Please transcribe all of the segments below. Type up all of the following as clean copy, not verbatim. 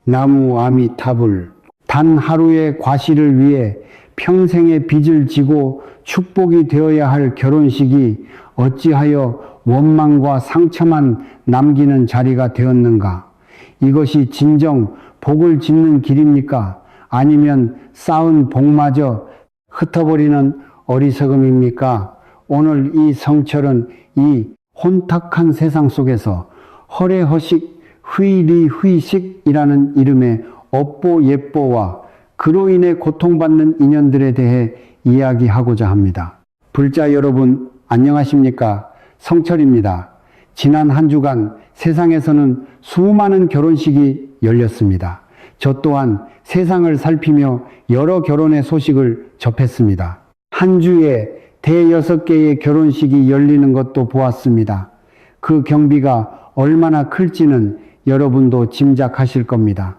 나무 아미타불. 단 하루의 과시를 위해 평생의 빚을 지고 축복이 되어야 할 결혼식이 어찌하여 원망과 상처만 남기는 자리가 되었는가? 이것이 진정 복을 짓는 길입니까? 아니면 쌓은 복마저 흩어버리는 어리석음입니까? 오늘 이 성철은 이 혼탁한 세상 속에서 허례허식 후이리후이식이라는 이름의 업보 예보와 그로 인해 고통받는 인연들에 대해 이야기하고자 합니다. 불자 여러분 안녕하십니까? 성철입니다. 지난 한 주간 세상에서는 수많은 결혼식이 열렸습니다. 저 또한 세상을 살피며 여러 결혼의 소식을 접했습니다. 한 주에 대여섯 개의 결혼식이 열리는 것도 보았습니다. 그 경비가 얼마나 클지는 여러분도 짐작하실 겁니다.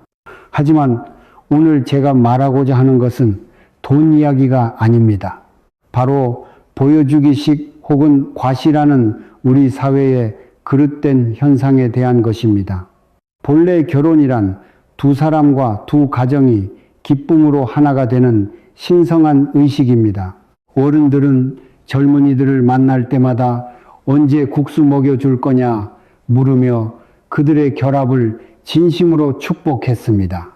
하지만 오늘 제가 말하고자 하는 것은 돈 이야기가 아닙니다. 바로 보여주기식 혹은 과시라는 우리 사회의 그릇된 현상에 대한 것입니다. 본래 결혼이란 두 사람과 두 가정이 기쁨으로 하나가 되는 신성한 의식입니다. 어른들은 젊은이들을 만날 때마다 언제 국수 먹여줄 거냐 물으며 그들의 결합을 진심으로 축복했습니다.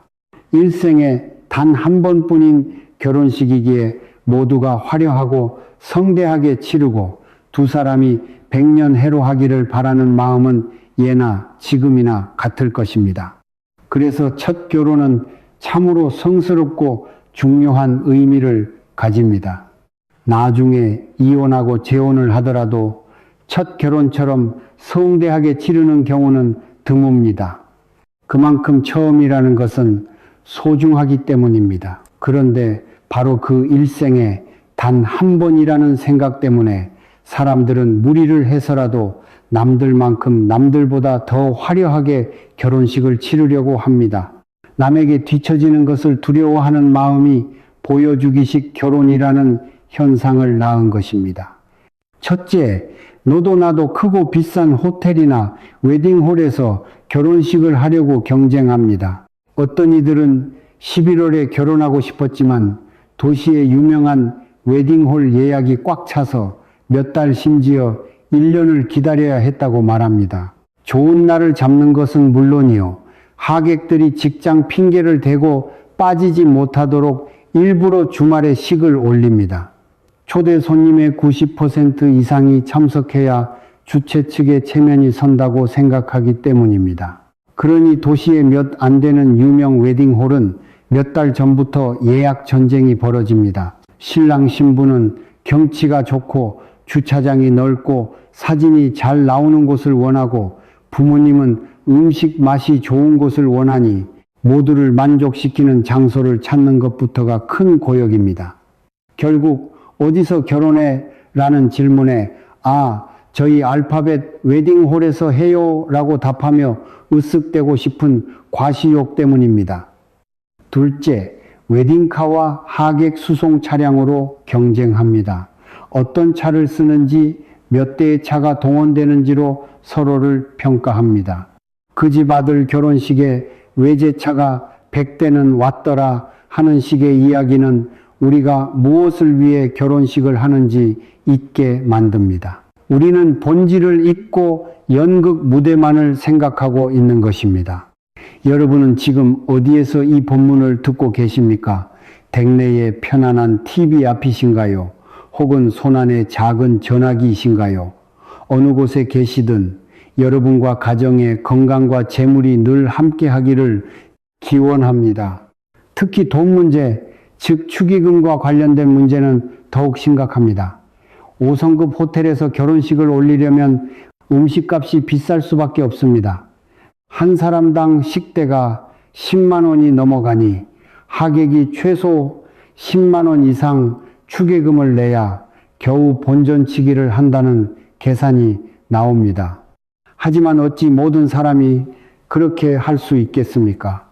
일생에 단 한 번뿐인 결혼식이기에 모두가 화려하고 성대하게 치르고 두 사람이 백년해로하기를 바라는 마음은 예나 지금이나 같을 것입니다. 그래서 첫 결혼은 참으로 성스럽고 중요한 의미를 가집니다. 나중에 이혼하고 재혼을 하더라도 첫 결혼처럼 성대하게 치르는 경우는 드뭅니다. 그만큼 처음이라는 것은 소중하기 때문입니다. 그런데 바로 그 일생에 단 한 번이라는 생각 때문에 사람들은 무리를 해서라도 남들만큼 남들보다 더 화려하게 결혼식을 치르려고 합니다. 남에게 뒤처지는 것을 두려워하는 마음이 보여주기식 결혼이라는 현상을 낳은 것입니다. 첫째, 너도 나도 크고 비싼 호텔이나 웨딩홀에서 결혼식을 하려고 경쟁합니다. 어떤 이들은 11월에 결혼하고 싶었지만 도시의 유명한 웨딩홀 예약이 꽉 차서 몇 달 심지어 1년을 기다려야 했다고 말합니다. 좋은 날을 잡는 것은 물론이요. 하객들이 직장 핑계를 대고 빠지지 못하도록 일부러 주말에 식을 올립니다. 초대 손님의 90% 이상이 참석해야 주최 측의 체면이 선다고 생각하기 때문입니다. 그러니 도시에 몇 안 되는 유명 웨딩홀은 몇 달 전부터 예약 전쟁이 벌어집니다. 신랑 신부는 경치가 좋고 주차장이 넓고 사진이 잘 나오는 곳을 원하고 부모님은 음식 맛이 좋은 곳을 원하니 모두를 만족시키는 장소를 찾는 것부터가 큰 고역입니다. 결국 어디서 결혼해? 라는 질문에 저희 알파벳 웨딩홀에서 해요 라고 답하며 으쓱대고 싶은 과시욕 때문입니다. 둘째, 웨딩카와 하객 수송 차량으로 경쟁합니다. 어떤 차를 쓰는지 몇 대의 차가 동원되는지로 서로를 평가합니다. 그 집 아들 결혼식에 외제차가 100대는 왔더라 하는 식의 이야기는 우리가 무엇을 위해 결혼식을 하는지 잊게 만듭니다. 우리는 본질을 잊고 연극 무대만을 생각하고 있는 것입니다. 여러분은 지금 어디에서 이 본문을 듣고 계십니까? 댁내의 편안한 TV 앞이신가요? 혹은 손안의 작은 전화기이신가요? 어느 곳에 계시든 여러분과 가정의 건강과 재물이 늘 함께하기를 기원합니다. 특히 돈 문제, 즉 축의금과 관련된 문제는 더욱 심각합니다. 5성급 호텔에서 결혼식을 올리려면 음식값이 비쌀 수밖에 없습니다. 한 사람당 식대가 10만 원이 넘어가니 하객이 최소 10만 원 이상 축의금을 내야 겨우 본전치기를 한다는 계산이 나옵니다. 하지만 어찌 모든 사람이 그렇게 할 수 있겠습니까?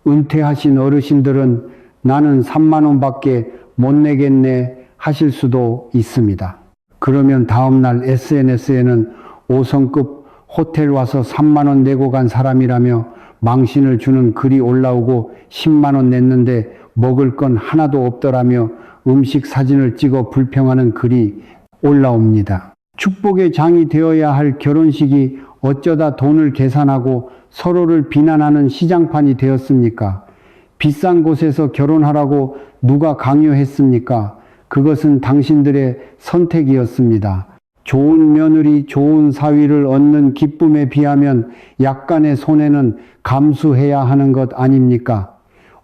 은퇴하신 어르신들은 나는 3만 원밖에 못 내겠네 하실 수도 있습니다. 그러면 다음날 SNS에는 5성급 호텔 와서 3만 원 내고 간 사람이라며 망신을 주는 글이 올라오고 10만 원 냈는데 먹을 건 하나도 없더라며 음식 사진을 찍어 불평하는 글이 올라옵니다. 축복의 장이 되어야 할 결혼식이 어쩌다 돈을 계산하고 서로를 비난하는 시장판이 되었습니까? 비싼 곳에서 결혼하라고 누가 강요했습니까? 그것은 당신들의 선택이었습니다. 좋은 며느리, 좋은 사위를 얻는 기쁨에 비하면 약간의 손해는 감수해야 하는 것 아닙니까?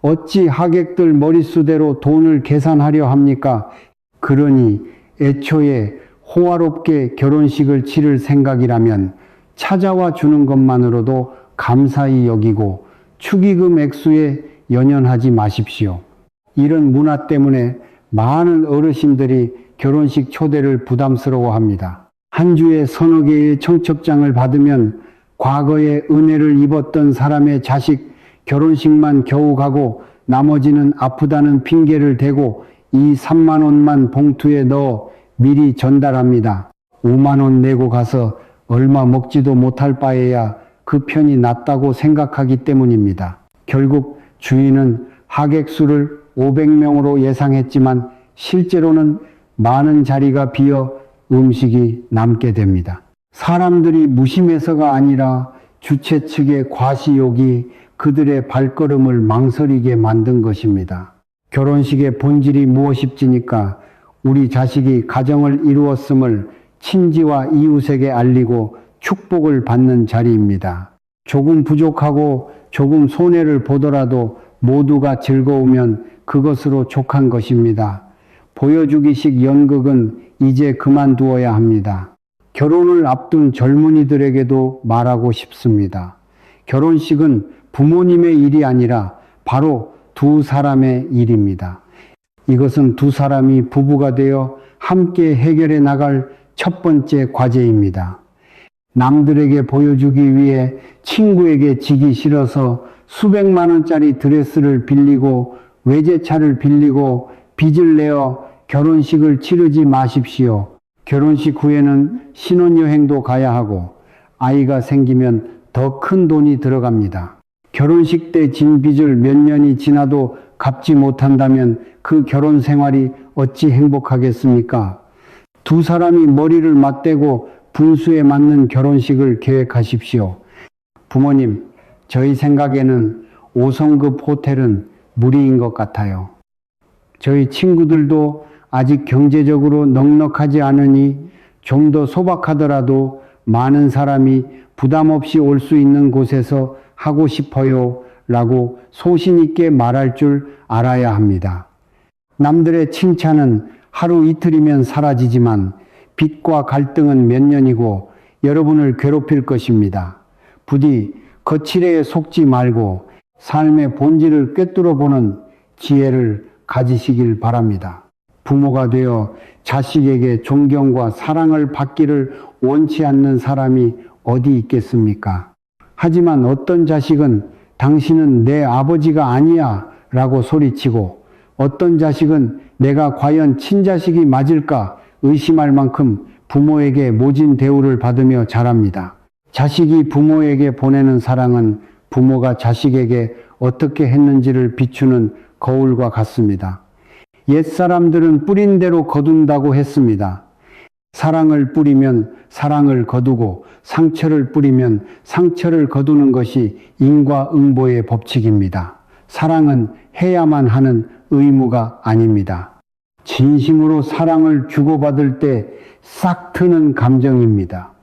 어찌 하객들 머릿수대로 돈을 계산하려 합니까? 그러니 애초에 호화롭게 결혼식을 치를 생각이라면 찾아와 주는 것만으로도 감사히 여기고 축의금 액수에 연연하지 마십시오. 이런 문화 때문에 많은 어르신들이 결혼식 초대를 부담스러워합니다. 한 주에 서너 개의 청첩장을 받으면 과거에 은혜를 입었던 사람의 자식 결혼식만 겨우 가고 나머지는 아프다는 핑계를 대고 이 3만 원만 봉투에 넣어 미리 전달합니다. 5만 원 내고 가서 얼마 먹지도 못할 바에야 그 편이 낫다고 생각하기 때문입니다. 결국 주인은 하객 수를 500명으로 예상했지만 실제로는 많은 자리가 비어 음식이 남게 됩니다. 사람들이 무심해서가 아니라 주최 측의 과시욕이 그들의 발걸음을 망설이게 만든 것입니다. 결혼식의 본질이 무엇입니까? 우리 자식이 가정을 이루었음을 친지와 이웃에게 알리고 축복을 받는 자리입니다. 조금 부족하고 조금 손해를 보더라도 모두가 즐거우면 그것으로 족한 것입니다. 보여주기식 연극은 이제 그만두어야 합니다. 결혼을 앞둔 젊은이들에게도 말하고 싶습니다. 결혼식은 부모님의 일이 아니라 바로 두 사람의 일입니다. 이것은 두 사람이 부부가 되어 함께 해결해 나갈 첫 번째 과제입니다. 남들에게 보여주기 위해 친구에게 지기 싫어서 수백만 원짜리 드레스를 빌리고 외제차를 빌리고 빚을 내어 결혼식을 치르지 마십시오. 결혼식 후에는 신혼여행도 가야 하고 아이가 생기면 더 큰 돈이 들어갑니다. 결혼식 때 진 빚을 몇 년이 지나도 갚지 못한다면 그 결혼 생활이 어찌 행복하겠습니까? 두 사람이 머리를 맞대고 분수에 맞는 결혼식을 계획하십시오. 부모님, 저희 생각에는 5성급 호텔은 무리인 것 같아요. 저희 친구들도 아직 경제적으로 넉넉하지 않으니 좀 더 소박하더라도 많은 사람이 부담 없이 올 수 있는 곳에서 하고 싶어요 라고 소신 있게 말할 줄 알아야 합니다. 남들의 칭찬은 하루 이틀이면 사라지지만 빚과 갈등은 몇 년이고 여러분을 괴롭힐 것입니다. 부디 거칠애에 속지 말고 삶의 본질을 꿰뚫어 보는 지혜를 가지시길 바랍니다. 부모가 되어 자식에게 존경과 사랑을 받기를 원치 않는 사람이 어디 있겠습니까? 하지만 어떤 자식은 당신은 내 아버지가 아니야 라고 소리치고 어떤 자식은 내가 과연 친자식이 맞을까 의심할 만큼 부모에게 모진 대우를 받으며 자랍니다. 자식이 부모에게 보내는 사랑은 부모가 자식에게 어떻게 했는지를 비추는 거울과 같습니다. 옛사람들은 뿌린 대로 거둔다고 했습니다. 사랑을 뿌리면 사랑을 거두고 상처를 뿌리면 상처를 거두는 것이 인과응보의 법칙입니다. 사랑은 해야만 하는 의무가 아닙니다. 진심으로 사랑을 주고받을 때 싹 트는 감정입니다.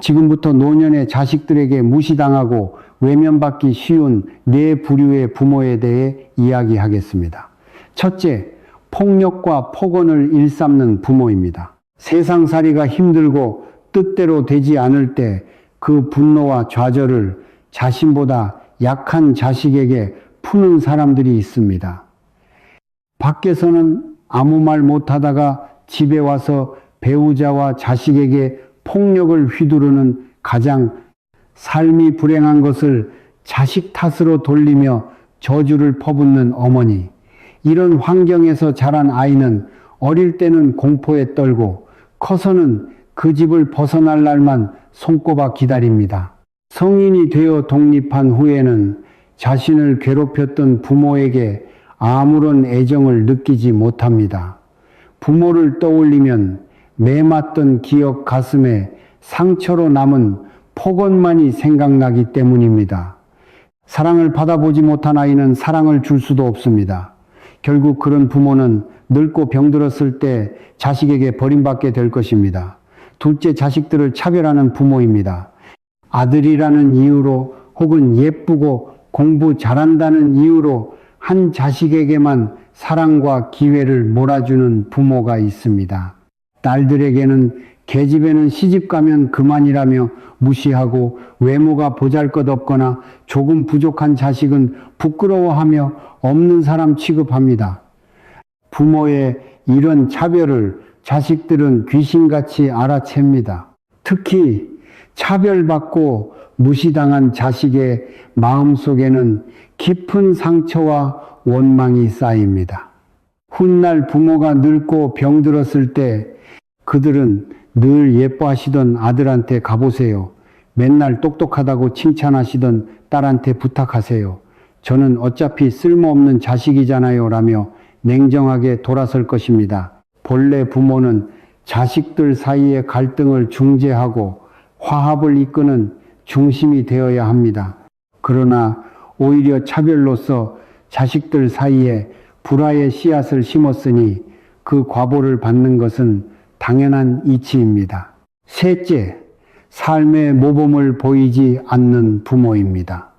지금부터 노년의 자식들에게 무시당하고 외면받기 쉬운 네 부류의 부모에 대해 이야기하겠습니다. 첫째, 폭력과 폭언을 일삼는 부모입니다. 세상살이가 힘들고 뜻대로 되지 않을 때 그 분노와 좌절을 자신보다 약한 자식에게 푸는 사람들이 있습니다. 밖에서는 아무 말 못하다가 집에 와서 배우자와 자식에게 폭력을 휘두르는 가장 삶이 불행한 것을 자식 탓으로 돌리며 저주를 퍼붓는 어머니. 이런 환경에서 자란 아이는 어릴 때는 공포에 떨고 커서는 그 집을 벗어날 날만 손꼽아 기다립니다. 성인이 되어 독립한 후에는 자신을 괴롭혔던 부모에게 아무런 애정을 느끼지 못합니다. 부모를 떠올리면 메맞던 기억 가슴에 상처로 남은 폭언만이 생각나기 때문입니다. 사랑을 받아보지 못한 아이는 사랑을 줄 수도 없습니다. 결국 그런 부모는 늙고 병들었을 때 자식에게 버림받게 될 것입니다. 둘째, 자식들을 차별하는 부모입니다. 아들이라는 이유로 혹은 예쁘고 공부 잘한다는 이유로 한 자식에게만 사랑과 기회를 몰아주는 부모가 있습니다. 딸들에게는 계집애는 시집 가면 그만이라며 무시하고 외모가 보잘것없거나 조금 부족한 자식은 부끄러워하며 없는 사람 취급합니다. 부모의 이런 차별을 자식들은 귀신같이 알아챕니다. 특히 차별받고 무시당한 자식의 마음속에는 깊은 상처와 원망이 쌓입니다. 훗날 부모가 늙고 병들었을 때 그들은 늘 예뻐하시던 아들한테 가보세요. 맨날 똑똑하다고 칭찬하시던 딸한테 부탁하세요. 저는 어차피 쓸모없는 자식이잖아요 라며 냉정하게 돌아설 것입니다. 본래 부모는 자식들 사이의 갈등을 중재하고 화합을 이끄는 중심이 되어야 합니다. 그러나 오히려 차별로서 자식들 사이에 불화의 씨앗을 심었으니 그 과보를 받는 것은 당연한 이치입니다. 셋째, 삶의 모범을 보이지 않는 부모입니다.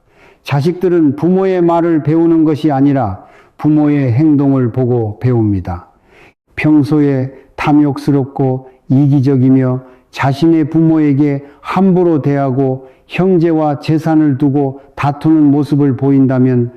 자식들은 부모의 말을 배우는 것이 아니라 부모의 행동을 보고 배웁니다. 평소에 탐욕스럽고 이기적이며 자신의 부모에게 함부로 대하고 형제와 재산을 두고 다투는 모습을 보인다면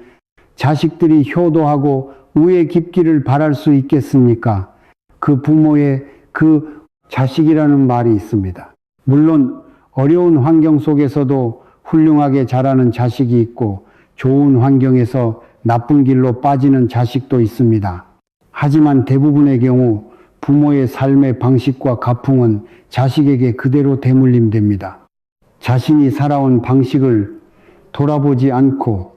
자식들이 효도하고 우애 깊기를 바랄 수 있겠습니까? 그 부모의 그 자식이라는 말이 있습니다. 물론 어려운 환경 속에서도 훌륭하게 자라는 자식이 있고 좋은 환경에서 나쁜 길로 빠지는 자식도 있습니다. 하지만 대부분의 경우 부모의 삶의 방식과 가풍은 자식에게 그대로 대물림됩니다. 자신이 살아온 방식을 돌아보지 않고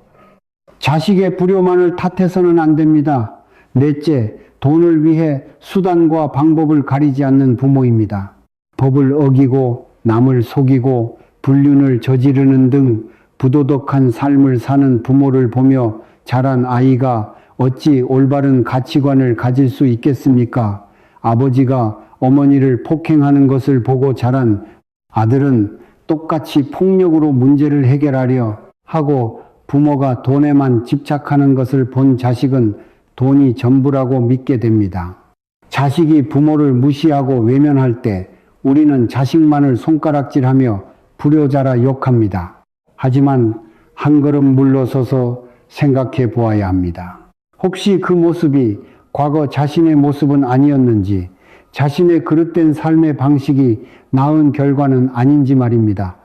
자식의 불효만을 탓해서는 안 됩니다. 넷째, 돈을 위해 수단과 방법을 가리지 않는 부모입니다. 법을 어기고 남을 속이고 불륜을 저지르는 등 부도덕한 삶을 사는 부모를 보며 자란 아이가 어찌 올바른 가치관을 가질 수 있겠습니까? 아버지가 어머니를 폭행하는 것을 보고 자란 아들은 똑같이 폭력으로 문제를 해결하려 하고 부모가 돈에만 집착하는 것을 본 자식은 돈이 전부라고 믿게 됩니다. 자식이 부모를 무시하고 외면할 때 우리는 자식만을 손가락질하며 불효자라 욕합니다. 하지만 한 걸음 물러서서 생각해 보아야 합니다. 혹시 그 모습이 과거 자신의 모습은 아니었는지, 자신의 그릇된 삶의 방식이 낳은 결과는 아닌지 말입니다.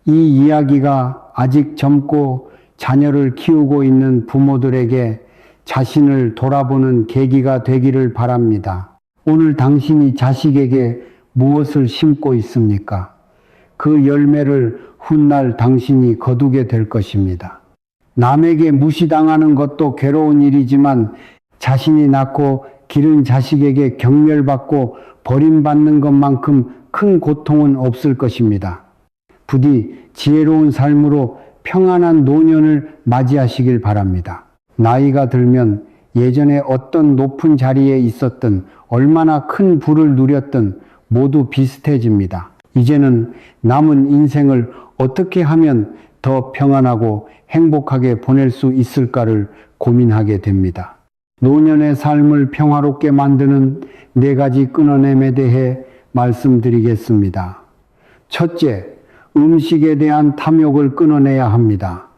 이 이야기가 아직 젊고 자녀를 키우고 있는 부모들에게 자신을 돌아보는 계기가 되기를 바랍니다. 오늘 당신이 자식에게 무엇을 심고 있습니까? 그 열매를 훗날 당신이 거두게 될 것입니다. 남에게 무시당하는 것도 괴로운 일이지만 자신이 낳고 기른 자식에게 경멸받고 버림받는 것만큼 큰 고통은 없을 것입니다. 부디 지혜로운 삶으로 평안한 노년을 맞이하시길 바랍니다. 나이가 들면 예전에 어떤 높은 자리에 있었든 얼마나 큰 부를 누렸든 모두 비슷해집니다. 이제는 남은 인생을 어떻게 하면 더 평안하고 행복하게 보낼 수 있을까를 고민하게 됩니다. 노년의 삶을 평화롭게 만드는 4가지 끊어냄에 대해 말씀드리겠습니다. 첫째, 음식에 대한 탐욕을 끊어내야 합니다.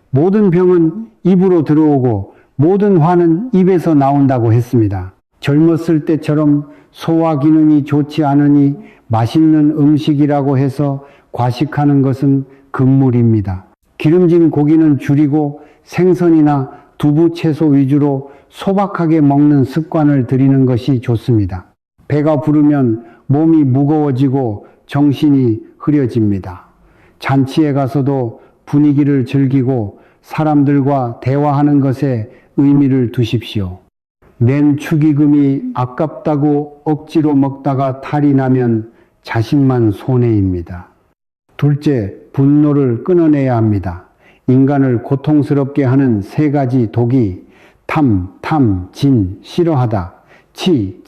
모든 병은 입으로 들어오고 모든 화는 입에서 나온다고 했습니다. 젊었을 때처럼 소화 기능이 좋지 않으니 맛있는 음식이라고 해서 과식하는 것은 금물입니다. 기름진 고기는 줄이고 생선이나 두부 채소 위주로 소박하게 먹는 습관을 들이는 것이 좋습니다. 배가 부르면 몸이 무거워지고 정신이 흐려집니다. 잔치에 가서도 분위기를 즐기고 사람들과 대화하는 것에 의미를 두십시오. 낸 축의금이 아깝다고 억지로 먹다가 탈이 나면 자신만 손해입니다. 둘째, 분노를 끊어내야 합니다. 인간을 고통스럽게 하는 세 가지 독이 탐, 진, 싫어하다, 치,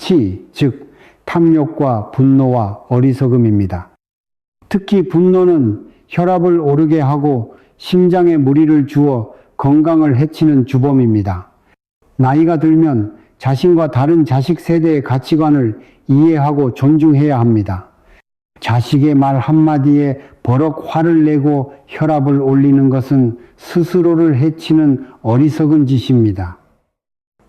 즉 탐욕과 분노와 어리석음입니다. 특히 분노는 혈압을 오르게 하고 심장에 무리를 주어 건강을 해치는 주범입니다. 나이가 들면 자신과 다른 자식 세대의 가치관을 이해하고 존중해야 합니다. 자식의 말 한마디에 버럭 화를 내고 혈압을 올리는 것은 스스로를 해치는 어리석은 짓입니다.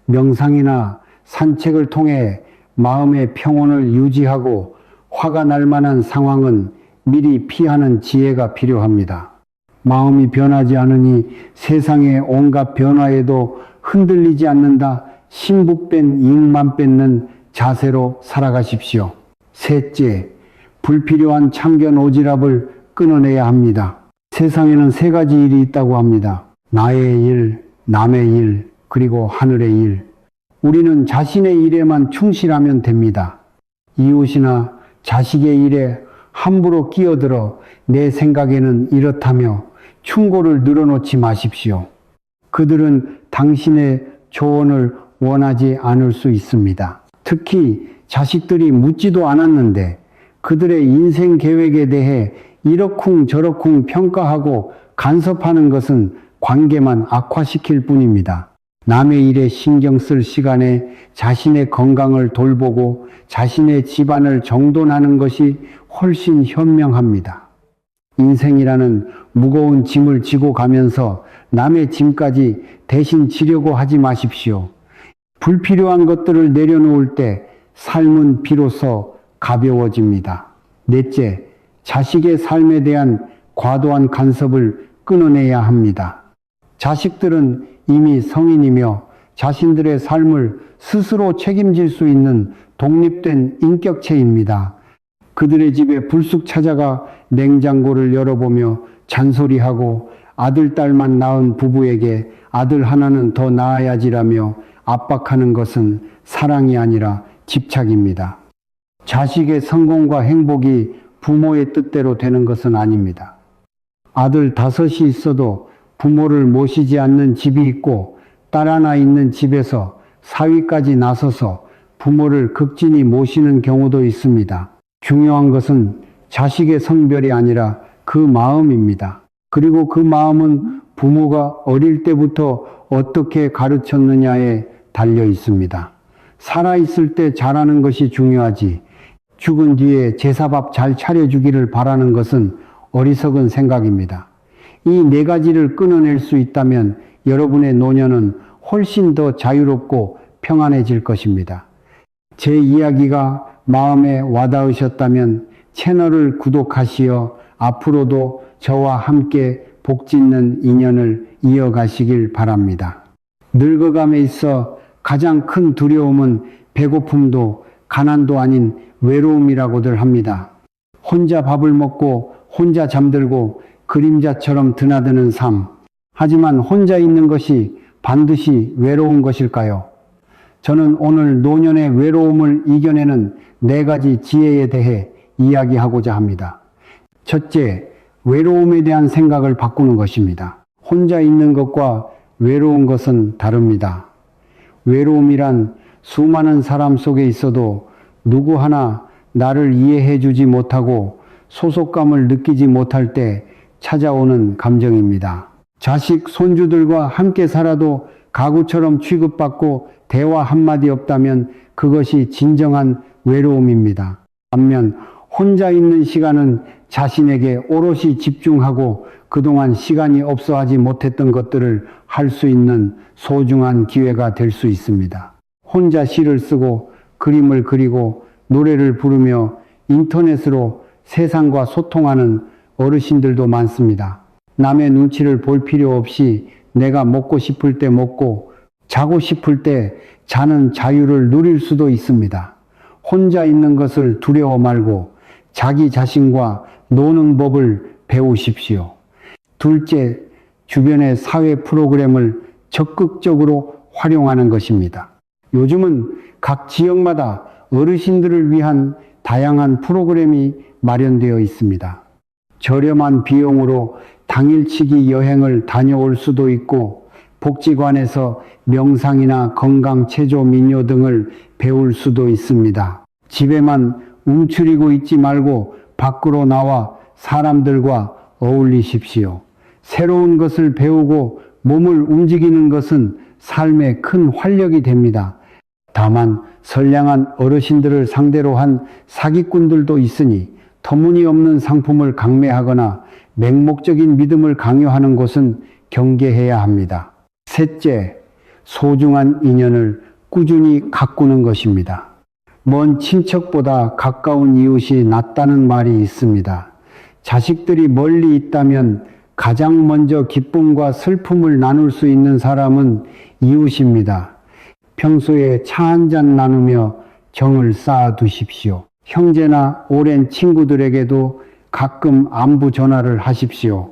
명상이나 산책을 통해 마음의 평온을 유지하고 화가 날 만한 상황은 미리 피하는 지혜가 필요합니다. 마음이 변하지 않으니 세상의 온갖 변화에도 흔들리지 않는다. 신북된 잉만 뺏는 자세로 살아가십시오. 셋째, 불필요한 참견 오지랖을 끊어내야 합니다. 세상에는 세 가지 일이 있다고 합니다. 나의 일, 남의 일, 그리고 하늘의 일. 우리는 자신의 일에만 충실하면 됩니다. 이웃이나 자식의 일에 함부로 끼어들어 내 생각에는 이렇다며 충고를 늘어놓지 마십시오. 그들은 당신의 조언을 원하지 않을 수 있습니다. 특히 자식들이 묻지도 않았는데 그들의 인생 계획에 대해 이러쿵 저러쿵 평가하고 간섭하는 것은 관계만 악화시킬 뿐입니다. 남의 일에 신경 쓸 시간에 자신의 건강을 돌보고 자신의 집안을 정돈하는 것이 훨씬 현명합니다. 인생이라는 무거운 짐을 지고 가면서 남의 짐까지 대신 지려고 하지 마십시오. 불필요한 것들을 내려놓을 때 삶은 비로소 가벼워집니다. 넷째, 자식의 삶에 대한 과도한 간섭을 끊어내야 합니다. 자식들은 이미 성인이며 자신들의 삶을 스스로 책임질 수 있는 독립된 인격체입니다. 그들의 집에 불쑥 찾아가 냉장고를 열어보며 잔소리하고 아들, 딸만 낳은 부부에게 아들 하나는 더 낳아야지라며 압박하는 것은 사랑이 아니라 집착입니다. 자식의 성공과 행복이 부모의 뜻대로 되는 것은 아닙니다. 아들 5이 있어도 부모를 모시지 않는 집이 있고 딸 하나 있는 집에서 사위까지 나서서 부모를 극진히 모시는 경우도 있습니다. 중요한 것은 자식의 성별이 아니라 그 마음입니다. 그리고 그 마음은 부모가 어릴 때부터 어떻게 가르쳤느냐에 달려 있습니다. 살아있을 때 잘하는 것이 중요하지 죽은 뒤에 제사밥 잘 차려주기를 바라는 것은 어리석은 생각입니다. 이 네 가지를 끊어낼 수 있다면 여러분의 노년은 훨씬 더 자유롭고 평안해질 것입니다. 제 이야기가 마음에 와닿으셨다면 채널을 구독하시어 앞으로도 저와 함께 복짓는 인연을 이어가시길 바랍니다. 늙어감에 있어 가장 큰 두려움은 배고픔도 가난도 아닌 외로움이라고들 합니다. 혼자 밥을 먹고 혼자 잠들고 그림자처럼 드나드는 삶. 하지만 혼자 있는 것이 반드시 외로운 것일까요? 저는 오늘 노년의 외로움을 이겨내는 4가지 지혜에 대해 이야기하고자 합니다. 첫째, 외로움에 대한 생각을 바꾸는 것입니다. 혼자 있는 것과 외로운 것은 다릅니다. 외로움이란 수많은 사람 속에 있어도 누구 하나 나를 이해해 주지 못하고 소속감을 느끼지 못할 때 찾아오는 감정입니다. 자식, 손주들과 함께 살아도 가구처럼 취급받고 대화 한마디 없다면 그것이 진정한 외로움입니다. 반면 혼자 있는 시간은 자신에게 오롯이 집중하고 그동안 시간이 없어 하지 못했던 것들을 할 수 있는 소중한 기회가 될 수 있습니다. 혼자 시를 쓰고 그림을 그리고 노래를 부르며 인터넷으로 세상과 소통하는 어르신들도 많습니다. 남의 눈치를 볼 필요 없이 내가 먹고 싶을 때 먹고 자고 싶을 때 자는 자유를 누릴 수도 있습니다. 혼자 있는 것을 두려워 말고 자기 자신과 노는 법을 배우십시오. 둘째, 주변의 사회 프로그램을 적극적으로 활용하는 것입니다. 요즘은 각 지역마다 어르신들을 위한 다양한 프로그램이 마련되어 있습니다. 저렴한 비용으로 당일치기 여행을 다녀올 수도 있고, 복지관에서 명상이나 건강체조 민요 등을 배울 수도 있습니다. 집에만 움츠리고 있지 말고 밖으로 나와 사람들과 어울리십시오. 새로운 것을 배우고 몸을 움직이는 것은 삶에 큰 활력이 됩니다. 다만 선량한 어르신들을 상대로 한 사기꾼들도 있으니 터무니없는 상품을 강매하거나 맹목적인 믿음을 강요하는 것은 경계해야 합니다. 셋째, 소중한 인연을 꾸준히 가꾸는 것입니다. 먼 친척보다 가까운 이웃이 낫다는 말이 있습니다. 자식들이 멀리 있다면 가장 먼저 기쁨과 슬픔을 나눌 수 있는 사람은 이웃입니다. 평소에 차 한잔 나누며 정을 쌓아 두십시오. 형제나 오랜 친구들에게도 가끔 안부 전화를 하십시오.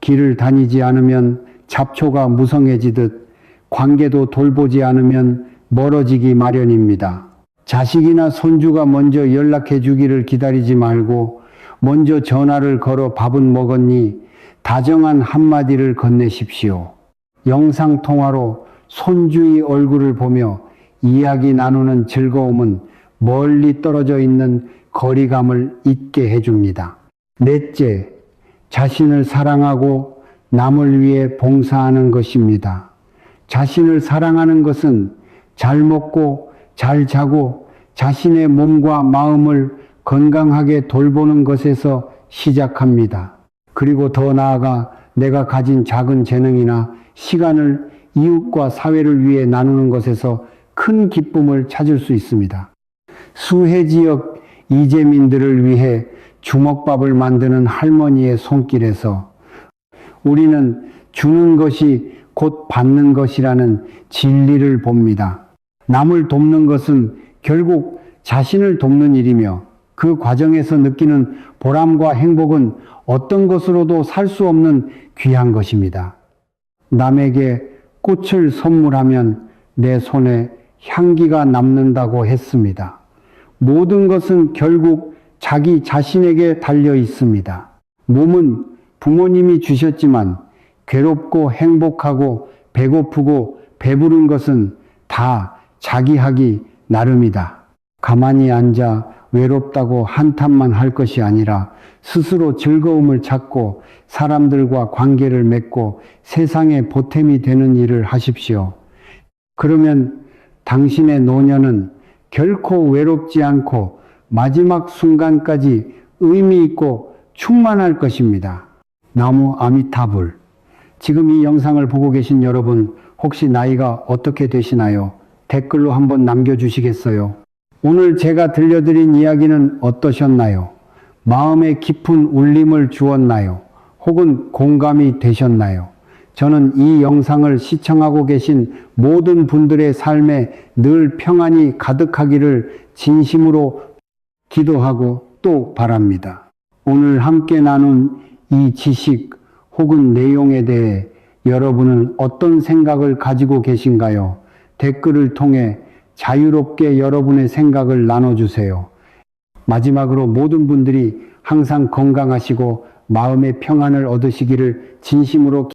길을 다니지 않으면 잡초가 무성해지듯 관계도 돌보지 않으면 멀어지기 마련입니다. 자식이나 손주가 먼저 연락해 주기를 기다리지 말고 먼저 전화를 걸어 밥은 먹었니? 다정한 한마디를 건네십시오. 영상통화로 손주의 얼굴을 보며 이야기 나누는 즐거움은 멀리 떨어져 있는 거리감을 잊게 해줍니다. 넷째, 자신을 사랑하고 남을 위해 봉사하는 것입니다. 자신을 사랑하는 것은 잘 먹고 잘 자고 자신의 몸과 마음을 건강하게 돌보는 것에서 시작합니다. 그리고 더 나아가 내가 가진 작은 재능이나 시간을 이웃과 사회를 위해 나누는 것에서 큰 기쁨을 찾을 수 있습니다. 수해 지역 이재민들을 위해 주먹밥을 만드는 할머니의 손길에서 우리는 주는 것이 곧 받는 것이라는 진리를 봅니다. 남을 돕는 것은 결국 자신을 돕는 일이며 그 과정에서 느끼는 보람과 행복은 어떤 것으로도 살 수 없는 귀한 것입니다. 남에게 꽃을 선물하면 내 손에 향기가 남는다고 했습니다. 모든 것은 결국 자기 자신에게 달려 있습니다. 몸은 부모님이 주셨지만 괴롭고 행복하고 배고프고 배부른 것은 다 자기 하기 나름이다. 가만히 앉아 외롭다고 한탄만 할 것이 아니라 스스로 즐거움을 찾고 사람들과 관계를 맺고 세상에 보탬이 되는 일을 하십시오. 그러면 당신의 노년은 결코 외롭지 않고 마지막 순간까지 의미 있고 충만할 것입니다. 나무 아미타불. 지금 이 영상을 보고 계신 여러분, 혹시 나이가 어떻게 되시나요? 댓글로 한번 남겨주시겠어요? 오늘 제가 들려드린 이야기는 어떠셨나요? 마음에 깊은 울림을 주었나요? 혹은 공감이 되셨나요? 저는 이 영상을 시청하고 계신 모든 분들의 삶에 늘 평안이 가득하기를 진심으로 기도하고 또 바랍니다. 오늘 함께 나눈 이 지식 혹은 내용에 대해 여러분은 어떤 생각을 가지고 계신가요? 댓글을 통해 자유롭게 여러분의 생각을 나눠주세요. 마지막으로 모든 분들이 항상 건강하시고 마음의 평안을 얻으시기를 진심으로